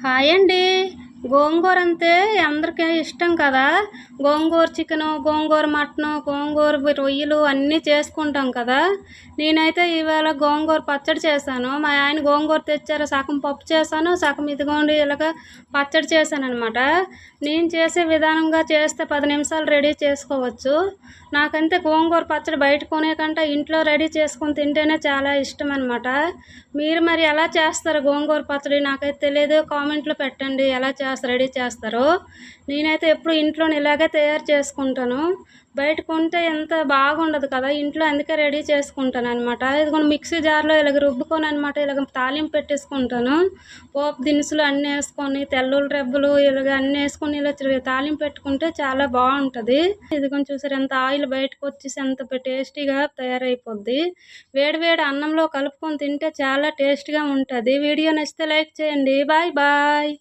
Hi అండి. గోంగూర అంటే అందరికీ ఇష్టం కదా. గోంగూర చికెను, గోంగూర మటను, గోంగూర రొయ్యలు అన్నీ చేసుకుంటాం కదా. నేనైతే ఇవాళ గోంగూర పచ్చడి చేశాను. మా ఆయన గోంగూర తెచ్చారు, సగం పప్పు చేశాను, సగం ఇదిగోండి ఇలాగ పచ్చడి చేశాననమాట. నేను చేసే విధానంగా చేస్తే 10 నిమిషాలు రెడీ చేసుకోవచ్చు. నాకంతే గోంగూర పచ్చడి బయట కొనే కంటే ఇంట్లో రెడీ చేసుకొని తింటేనే చాలా ఇష్టం అనమాట. మీరు మరి ఎలా చేస్తారు గోంగూర పచ్చడి? నాకైతే తెలియదు. కామెంట్లో పెట్టండి ఎలా రెడీ చేస్తారో. నేనైతే ఎప్పుడు ఇంట్లోనే ఇలాగే తయారు చేసుకుంటాను. బయట కొంటే ఎంత బాగుండదు కదా ఇంట్లో, అందుకే రెడీ చేసుకుంటాను అనమాట. ఇదిగోండి మిక్సీ జార్లో ఇలాగ రుబ్బుకొని అనమాట, ఇలాగ తాలింపు పెట్టేసుకుంటాను. పోపు దినుసులు అన్నీ వేసుకొని, తెల్లుల్లి రెబ్బలు ఇలాగ అన్నీ వేసుకొని ఇలా తాలింపు పెట్టుకుంటే చాలా బాగుంటుంది. ఇదిగోండి చూసారు ఎంత ఆయిల్ బయటకు వచ్చేసి ఎంత టేస్టీగా తయారైపోద్ది. వేడి వేడి అన్నంలో కలుపుకొని తింటే చాలా టేస్ట్గా ఉంటుంది. వీడియో నచ్చితే లైక్ చేయండి. Bye bye.